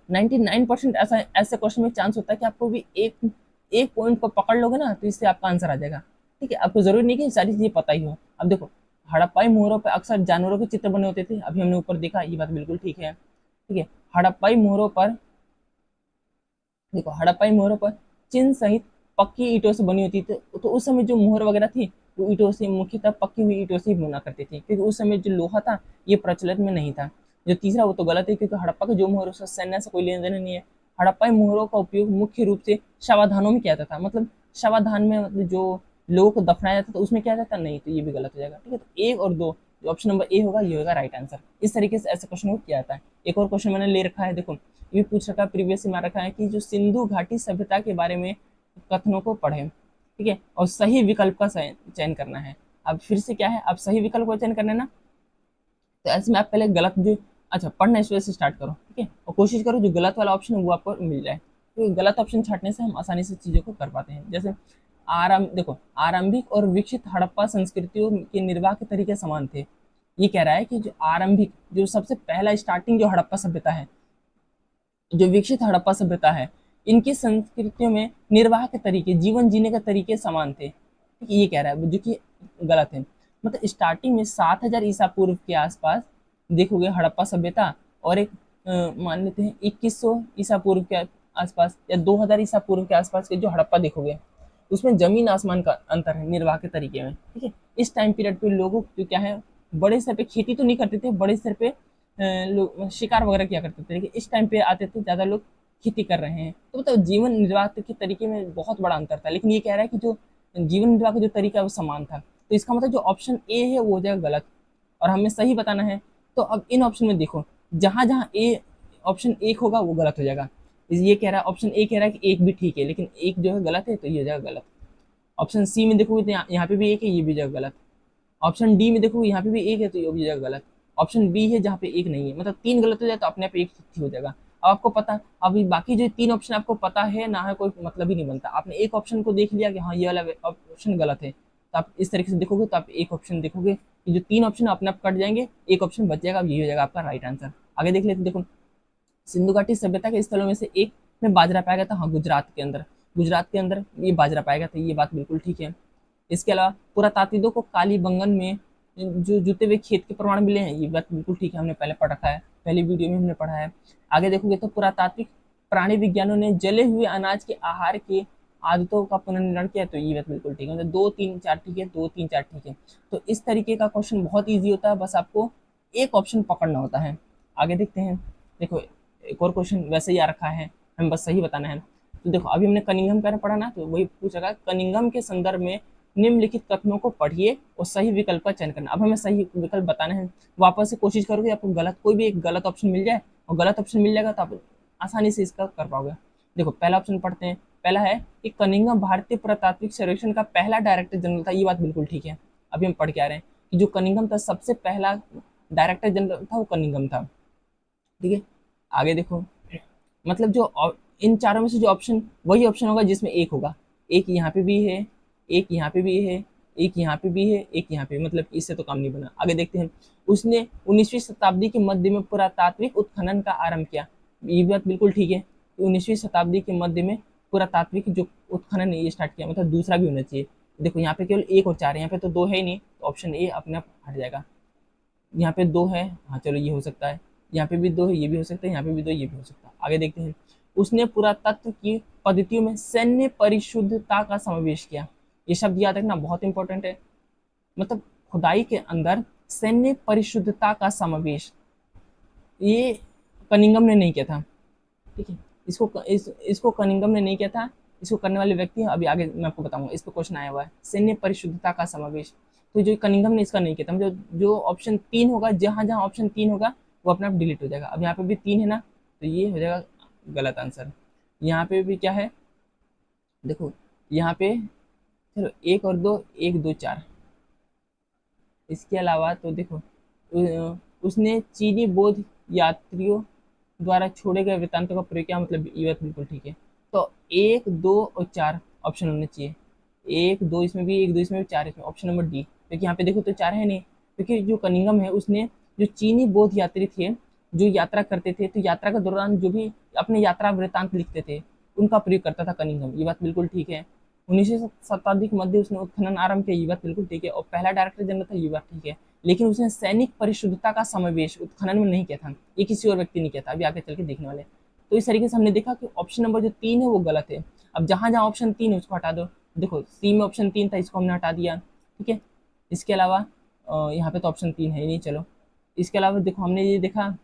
99% ऐसा ऐसे क्वेश्चन में चांस होता है कि आपको भी एक पॉइंट को पकड़ लोगे ना तो इससे आपका आंसर आ जाएगा। ठीक है, आपको जरूरी नहीं कि सारी चीजें पता ही हो। अब देखो हड़प्पाई मोहरों पर अक्सर जानवरों के चित्र बने होते थे, अभी हमने ऊपर देखा, ये बात बिल्कुल ठीक है। ठीक है, हड़प्पाई मोहरों पर देखो हड़प्पाई मोहरों पर चिन्ह सहित पक्की ईंटों से बनी होती थी। तो उस समय जो मोहर वगैरह थी वो ईंटों से, मुख्यतः पक्की हुई ईंटों से ही बना करती थी, क्योंकि उस समय जो लोहा था ये प्रचलित में नहीं था। जो तीसरा वो तो गलत है, क्योंकि हड़प्पा के जो मोहर उसका सैन्य से कोई लेना देना नहीं है। हड़प्पाई मोहरों का उपयोग मुख्य रूप से शवाधानों में किया जाता था। मतलब शवाधान में मतलब जो लोगों को दफनाया जाता था उसमें किया जाता नहीं, तो ये भी गलत हो जाएगा। ठीक है, तो एक और दो, जो ऑप्शन नंबर ए होगा ये होगा राइट आंसर। इस तरीके से ऐसे क्वेश्चन को किया जाता है। एक और क्वेश्चन मैंने ले रखा है, देखो ये पूछ रखा है प्रीवियस में रखा है कि जो सिंधु घाटी सभ्यता के बारे में कथनों को पढ़े। ठीक है, और सही विकल्प का चयन करना है। अब फिर से क्या है, अब सही विकल्प का चयन करना है ना, तो ऐसे में आप पहले गलत जो, अच्छा पढ़ना इस वजह से स्टार्ट करो। ठीक है, और कोशिश करो जो गलत वाला ऑप्शन है वो आपको मिल जाए, तो गलत ऑप्शन छाटने से हम आसानी से चीज़ों को कर पाते हैं। जैसे देखो आरंभिक और विकसित हड़प्पा संस्कृतियों के निर्वाह के तरीके समान थे। ये कह रहा है कि जो आरंभिक, जो सबसे पहला स्टार्टिंग जो हड़प्पा सभ्यता है, जो विकसित हड़प्पा सभ्यता है, इनकी संस्कृतियों में निर्वाह के तरीके, जीवन जीने के तरीके समान थे। ये कह रहा है, जो कि गलत है। मतलब स्टार्टिंग में 7000 ईसा पूर्व के आसपास देखोगे हड़प्पा सभ्यता, और एक मान लेते हैं 2100 ईसा पूर्व के आसपास या 2000 ईसा पूर्व के आसपास के जो हड़प्पा देखोगे उसमें जमीन आसमान का अंतर है निर्वाह के तरीके में। ठीक है, इस टाइम पीरियड पे लोगों जो क्या है, बड़े स्तर पे खेती तो नहीं करते थे, बड़े स्तर पे लोग शिकार वगैरह किया करते थे, लेकिन इस टाइम पे आते थे ज़्यादा लोग खेती कर रहे हैं, तो मतलब जीवन निर्वाह के तरीके में बहुत बड़ा अंतर था। लेकिन ये कह रहा है कि जो जीवन निर्वाह का जो तरीका है वो समान था, तो इसका मतलब जो ऑप्शन ए है वो हो जाएगा गलत, और हमें सही बताना है। तो अब इन ऑप्शन में देखो, जहाँ जहाँ ए ऑप्शन एक होगा वो गलत हो जाएगा। ये कह रहा है, ऑप्शन ए कह रहा है कि एक भी ठीक है, लेकिन एक जो है गलत है, तो ये हो जाएगा गलत। ऑप्शन सी में देखोगे तो यहाँ पे भी एक है, ये भी हो जाएगा गलत। ऑप्शन डी में देखोगे यहाँ पे भी एक है, तो ये भी हो जाएगा गलत। ऑप्शन बी है जहाँ पे एक नहीं है, मतलब 3 गलत हो जाए तो अपने आप एक ठीक हो जाएगा। अब आपको पता, अभी बाकी जो 3 ऑप्शन आपको पता है ना है, कोई मतलब ही नहीं बनता। आपने एक ऑप्शन को देख लिया कि हाँ ये वाला ऑप्शन गलत है, तो आप इस तरीके से देखोगे तो आप एक ऑप्शन देखोगे कि जो 3 ऑप्शन अपने आप कट जाएंगे, एक ऑप्शन बच जाएगा, अब ये हो जाएगा आपका राइट आंसर। आगे देख लेते, देखो सिंधु घाटी सभ्यता के स्थलों में से एक में बाजरा पाया गया था, हाँ गुजरात के अंदर, गुजरात के अंदर ये बाजरा पाया गया था, ये बात बिल्कुल ठीक है। इसके अलावा पुरातात्विदों को कालीबंगन में जो जुते हुए खेत के प्रमाण मिले हैं, ये बात बिल्कुल ठीक है, हमने पहले पढ़ रखा है, पहली वीडियो में हमने पढ़ा है। आगे देखोगे तो पुरातात्विक प्राणी विज्ञानों ने जले हुए अनाज के आहार के आदतों का पुनर्निर्माण किया, तो ये बात बिल्कुल ठीक है, मतलब 2 3 4 ठीक है, 2 3 4 ठीक है। तो इस तरीके का क्वेश्चन बहुत ईजी होता है, बस आपको एक ऑप्शन पकड़ना होता है। आगे देखते हैं, देखो एक और क्वेश्चन वैसे ही आ रखा है, हमें बस सही बताना है। तो देखो अभी हमने कनिंघम का पढ़ा ना, तो वही पूछ रखा है, कनिंघम के संदर्भ में निम्नलिखित कथनों को पढ़िए और सही विकल्प का चयन करना। अब हमें सही विकल्प बताना है, वापस से कोशिश करोगे आपको गलत, कोई भी एक गलत ऑप्शन मिल जाए, और गलत ऑप्शन मिल जाएगा तो आप आसानी से इसका कर पाओगे। देखो पहला ऑप्शन पढ़ते हैं, पहला है कि कनिंघम भारतीय पुरातात्विक सर्वेक्षण का पहला डायरेक्टर जनरल था, ये बात बिल्कुल ठीक है। अभी हम पढ़ के आ रहे हैं कि जो कनिंघम था सबसे पहला डायरेक्टर जनरल था वो कनिंघम था। ठीक है, आगे देखो, मतलब जो इन चारों में से जो ऑप्शन, वही ऑप्शन होगा जिसमें एक होगा, एक यहाँ पे भी है, एक यहाँ पे भी है, एक यहाँ पे भी है, एक यहाँ पे, मतलब इससे तो काम नहीं बना। आगे देखते हैं, उसने 19वीं शताब्दी के मध्य में पुरातात्विक उत्खनन का आरंभ किया, ये बात बिल्कुल ठीक है, 19वीं शताब्दी के मध्य में पुरातात्विक जो उत्खनन है ये स्टार्ट किया, मतलब दूसरा भी होना चाहिए। देखो यहाँ पे केवल 1 और 4 है, यहाँ पे तो 2 है ही नहीं, तो ऑप्शन ए अपने आप हट जाएगा। यहाँ पे 2 है, हाँ चलो ये हो सकता है, यहाँ पे भी 2 है, ये भी हो सकता है, यहाँ पे भी 2, ये भी हो सकता है। आगे देखते हैं, उसने पुरातत्व की पद्धतियों में सैन्य परिशुद्धता का समावेश किया। ये शब्द याद रखना बहुत इंपॉर्टेंट है। मतलब खुदाई के अंदर सैन्य परिशुद्धता का समावेश, ये कनिंघम ने नहीं किया था। ठीक है, इसको कनिंघम ने नहीं किया था। इसको करने वाले व्यक्ति हैं, अभी आगे मैं आपको बताऊंगा। इस पर क्वेश्चन आया हुआ है, सैन्य परिशुद्धता का समावेश। तो जो कनिंघम ने इसका नहीं किया था, जो ऑप्शन 3 होगा, जहां जहां ऑप्शन 3 होगा वो अपने आप डिलीट हो जाएगा। अब यहाँ पे भी 3 है ना, तो ये हो जाएगा गलत आंसर। यहाँ पे भी क्या है, देखो यहाँ पे, चलो 1 और 2, 1 2 4। इसके अलावा तो देखो उसने चीनी बौद्ध यात्रियों द्वारा छोड़े गए वृत्तांतों का प्रयोग किया, मतलब ये बात बिल्कुल ठीक है। तो 1 2 और 4 ऑप्शन होने चाहिए। 1 2 इसमें भी, 1 2 इसमें भी, 4 इसमें, ऑप्शन नंबर डी। क्योंकि यहाँ पे देखो तो 4 है नहीं, क्योंकि जो कनिंघम है उसने जो चीनी बौद्ध यात्री थे, जो यात्रा करते थे, तो यात्रा के दौरान जो भी अपने यात्रा वृत्तांत लिखते थे उनका प्रयोग करता था कनिंघम। ये बात बिल्कुल ठीक है। 19वीं शताब्दी के मध्य उसने उत्खनन आरंभ किया, ये बात बिल्कुल ठीक है। और पहला डायरेक्टर जनरल था, ये बात ठीक है। लेकिन उसने सैनिक परिशुद्धता का समावेश उत्खनन में नहीं किया था, ये किसी और व्यक्ति ने किया था, अभी आगे चल के देखने वाले। तो इस तरीके से हमने देखा कि ऑप्शन नंबर जो 3 है वो गलत है। अब जहां जहां ऑप्शन 3 है उसको हटा दो। देखो सी में ऑप्शन 3 था, इसको हमने हटा दिया। ठीक है, इसके अलावा यहाँ पे तो ऑप्शन 3 है ही नहीं। चलो इसके अलावा देखो हमने ये देखा,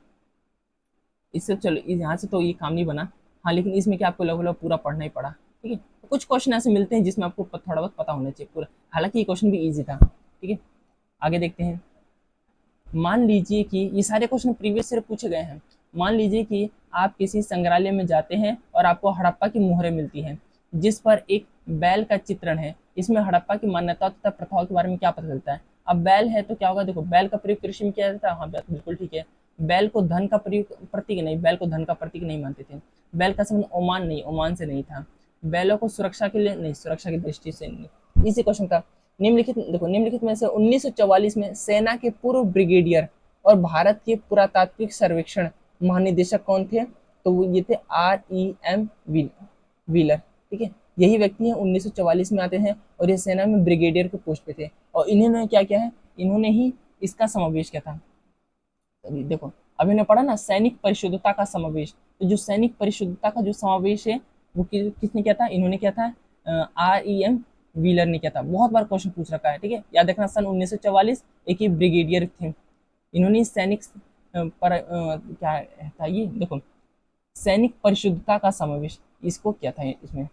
इससे चलो यहाँ से तो ये काम नहीं बना। हाँ, लेकिन इसमें क्या आपको लगभग पूरा पढ़ना ही पड़ा। ठीक है, तो कुछ क्वेश्चन ऐसे मिलते हैं जिसमें आपको थोड़ा बहुत पता होना चाहिए पूरा, हालांकि ये क्वेश्चन भी ईजी था। ठीक है, आगे देखते हैं। मान लीजिए कि ये सारे क्वेश्चन प्रीवियस से पूछे गए हैं। मान लीजिए कि आप किसी संग्रहालय में जाते हैं और आपको हड़प्पा की मोहरें मिलती हैं जिस पर एक बैल का चित्रण है। इसमें हड़प्पा की मान्यता तथा प्रथाओं के बारे में क्या पता चलता है? अब बैल है तो क्या होगा, देखो बैल का प्रयोग कृषि में किया जाता है। हाँ बिल्कुल ठीक है। बैल को धन का प्रतीक नहीं, बैल को धन का प्रतीक नहीं मानते थे। बैल का संबंध ओमान से नहीं था। बैलों को सुरक्षा के लिए नहीं, सुरक्षा की दृष्टि से नहीं। इसी क्वेश्चन का निम्नलिखित, देखो निम्नलिखित में से 1944 में सेना के पूर्व ब्रिगेडियर और भारत के पुरातात्विक सर्वेक्षण महानिदेशक कौन थे? तो वो ये थे REM व्हीलर। ठीक है, यही व्यक्ति है, 1944 में आते हैं और ये सेना में ब्रिगेडियर के पोस्ट पे थे। और इन्होंने क्या किया है, इन्होंने ही इसका समावेश किया था। देखो अभी ने पढ़ा ना सैनिक परिशुद्धता का समावेश, तो जो सैनिक परिशुद्धता का जो समावेश है वो किसने किया था? इन्होंने किया था, REM व्हीलर ने किया था। बहुत बार क्वेश्चन पूछ रखा है। ठीक है, याद रखना सन 1944, एक ही ब्रिगेडियर थे, इन्होंने सैनिक पर क्या था ये, देखो सैनिक परिशुद्धता का समावेश इसको किया था इसमें।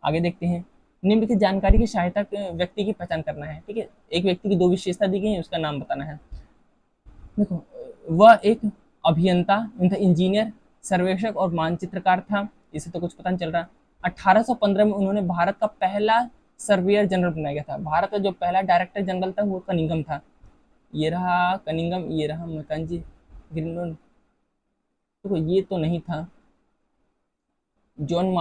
आगे देखते हैं। निम्नलिखित जानकारी की सहायता व्यक्ति की पहचान करना है। ठीक है, एक व्यक्ति की 2 विशेषता दी गई है, उसका नाम बताना है। देखो वह एक अभियंता, इंजीनियर, सर्वेक्षक और मानचित्रकार था। इसे तो कुछ पता नहीं चल रहा। 1815 में उन्होंने भारत का पहला सर्वेयर जनरल बनाया गया था। भारत का जो पहला डायरेक्टर जनरल था वो कनिंघम था। ये रहा कनिंघम, ये रहा मैकेंजी ग्रीनलैंड। देखो ये तो नहीं था। जॉन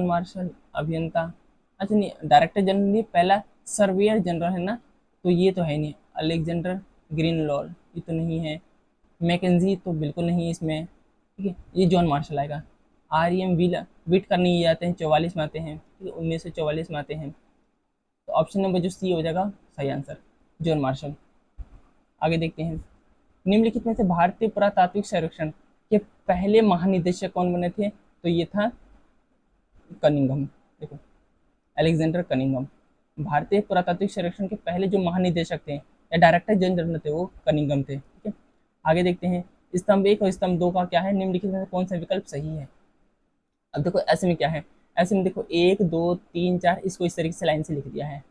मार्शल अभियंता, अच्छा नहीं, डायरेक्टर जनरल पहला सर्वेयर जनरल है ना, तो ये तो है नहीं। अलेक्जेंडर ग्रीनलॉल ये तो नहीं है। मैकेंजी तो बिल्कुल नहीं है इसमें। ठीक है, ये जॉन मार्शल आएगा। REM व्हीलर विट करने ये आते हैं 44 में आते हैं। ठीक है, 1944 में आते हैं। तो ऑप्शन नंबर जो सी हो जाएगा सही आंसर, जॉन मार्शल। आगे देखते हैं। निम्नलिखित में से भारतीय पुरातात्विक सर्वेक्षण के पहले महानिदेशक कौन बने थे? तो ये था कनिंघम। देखो अलेक्जेंडर कनिंघम भारतीय पुरातात्विक सर्वेक्षण के पहले जो महानिदेशक थे या डायरेक्टर जनरल थे वो कनिंघम थे। ठीक है, आगे देखते हैं। स्तंभ 1 और स्तंभ 2 का क्या है, निम्नलिखित में से कौन सा विकल्प सही है? अब देखो ऐसे में क्या है, ऐसे में देखो 1 2 3 4 इसको इस तरीके से लाइन से लिख दिया है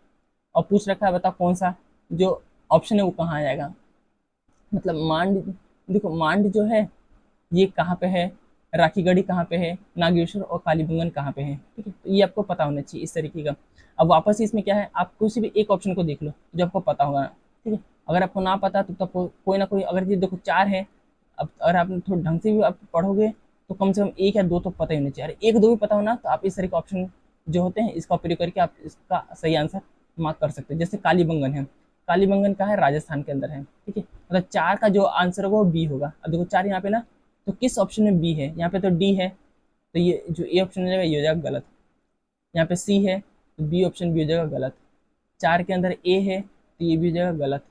और पूछ रखा है बता कौन सा जो ऑप्शन है वो कहाँ आ जाएगा। मतलब मांड, देखो मांड जो है ये कहाँ पे है, राखीगढ़ी कहाँ पे है, नागेश्वर और कालीबंगन कहाँ पे है। ठीक है, तो ये आपको पता होना चाहिए इस तरीके का। अब वापस इसमें क्या है, आप किसी भी एक ऑप्शन को देख लो जो आपको पता होगा। ठीक है, अगर आपको ना पता तो तब कोई ना कोई, अगर ये देखो 4 है, अब अगर आप थोड़ा ढंग से भी आप पढ़ोगे तो कम से कम 1 या 2 तो पता ही होना चाहिए। अरे 1 2 भी पता हो ना तो आप इस तरह के ऑप्शन जो होते हैं इसका प्रयोग करके आप इसका सही आंसर मार्क कर सकते हैं। जैसे कालीबंगन है, कालीबंगन का है राजस्थान के अंदर है। ठीक है, मतलब 4 का जो आंसर होगा वो बी होगा। अब देखो 4 यहाँ पे ना, तो किस ऑप्शन में बी है? यहाँ पे तो डी है, तो ये जो ए ऑप्शन हो जाएगा ये हो जाएगा गलत। यहाँ पे सी है तो बी ऑप्शन भी हो जाएगा गलत। 4 के अंदर ए है तो ये भी हो जाएगा गलत।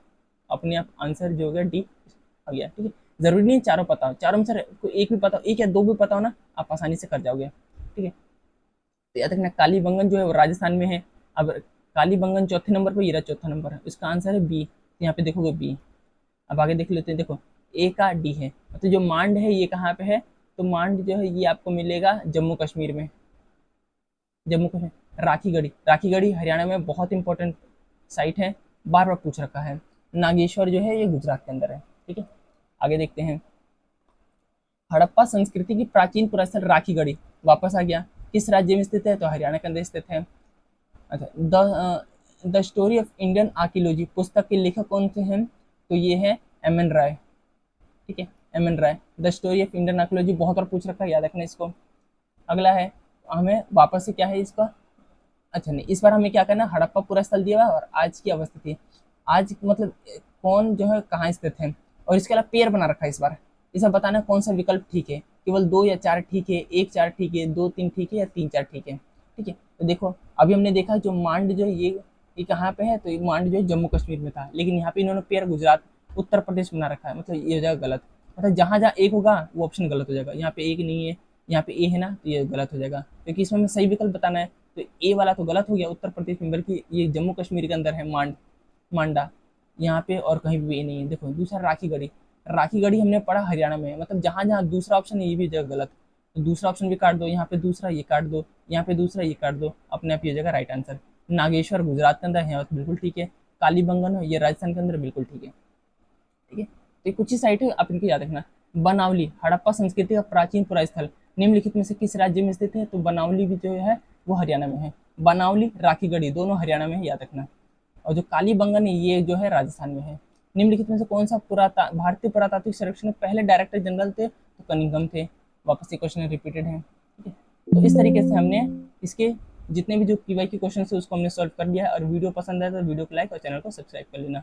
अपने आप आंसर जो होगा डी आ गया। ठीक है, जरूरी नहीं चारों पता हो, चारों में से कोई एक भी पता हो, एक या दो भी पता हो ना, आप आसानी से कर जाओगे। ठीक है, तो याद रखना कालीबंगन जो है वो राजस्थान में है। अब कालीबंगन चौथे नंबर पर, ये रहा चौथा नंबर है, इसका आंसर है बी। तो यहाँ पे देखोगे बी। अब आगे देख लेते हैं, देखो ए का डी है, मतलब जो मांड है ये कहाँ पे है, तो मांड जो है ये आपको मिलेगा जम्मू कश्मीर में। जम्मू कश्मीर। राखीगढ़ी, राखीगढ़ी हरियाणा में बहुत इंपॉर्टेंट साइट है, बार बार पूछ रखा है। नागेश्वर जो है ये गुजरात के अंदर है। ठीक है, आगे देखते हैं। हड़प्पा संस्कृति की प्राचीन पुरास्थल राखीगढ़ी वापस आ गया, किस राज्य में स्थित है, तो हरियाणा के अंदर स्थित है। अच्छा, the story of Indian archaeology पुस्तक के लेखक कौन से हैं, तो ये है एम एन राय। ठीक है, M N Roy. The story of Indian archaeology बहुत बार पूछ रखा है, याद रखना इसको। अगला है, हमें वापस से क्या है इसका, अच्छा नहीं, इस बार हमें क्या करना है, हड़प्पा पूरा स्थल दिया हुआ है और आज की अवस्थिति, आज मतलब कौन जो है कहाँ स्थित है, और इसके अलावा पेयर बना रखा है इस बार बताना है कौन सा विकल्प ठीक है, केवल 2 या 4 ठीक है, 1 4 ठीक है, 2 3 ठीक है, या 3 4 ठीक है। ठीक है, तो देखो अभी हमने देखा जो मांड जो है ये कहाँ पे है, तो ये मांड जो है जम्मू कश्मीर में था, लेकिन यहाँ पे इन्होंने पेयर गुजरात उत्तर प्रदेश बना रखा है, मतलब ये हो जाएगा गलत। मतलब जहाँ जहाँ एक होगा वो ऑप्शन गलत हो जाएगा, यहाँ पे एक नहीं है, यहाँ पे ए है ना, तो ये गलत हो जाएगा, क्योंकि इसमें हमें सही विकल्प बताना है। तो ए वाला तो गलत हो गया उत्तर प्रदेश में, बल्कि ये जम्मू कश्मीर के अंदर है मांडा यहाँ पे, और कहीं भी ए नहीं है। देखो दूसरा राखीगढ़ी, राखीगढ़ी हमने पढ़ा हरियाणा में, मतलब जहाँ जहाँ दूसरा ऑप्शन है ये भी जगह गलत, तो दूसरा ऑप्शन भी काट दो, यहाँ पे दूसरा ये काट दो, यहाँ पे दूसरा ये काट दो, अपने आप ये जगह राइट आंसर। नागेश्वर गुजरात के अंदर है तो बिल्कुल ठीक है, कालीबंगन ये राजस्थान के अंदर बिल्कुल ठीक है। ठीक है, तो ये कुछ ही साइट है, आप इनको याद रखना। बनावली हड़प्पा संस्कृति का प्राचीन पुरा स्थल निम्नलिखित में से किस राज्य में स्थित है, तो बनावली भी जो है वो हरियाणा में है। बनावली राखीगढ़ी दोनों हरियाणा में है, याद रखना। और जो कालीबंगन है ये जो है राजस्थान में है। निम्नलिखित में से कौन सा भारतीय पुरातात्विक सर्वेक्षण में पहले डायरेक्टर जनरल थे, तो कनिंघम थे। वापस से क्वेश्चन रिपीटेड है। ठीक है, तो इस तरीके से हमने इसके जितने भी जो पीवाई के क्वेश्चन है उसको हमने सॉल्व कर लिया है। और वीडियो पसंद आए तो वीडियो को लाइक और चैनल को सब्सक्राइब कर लेना।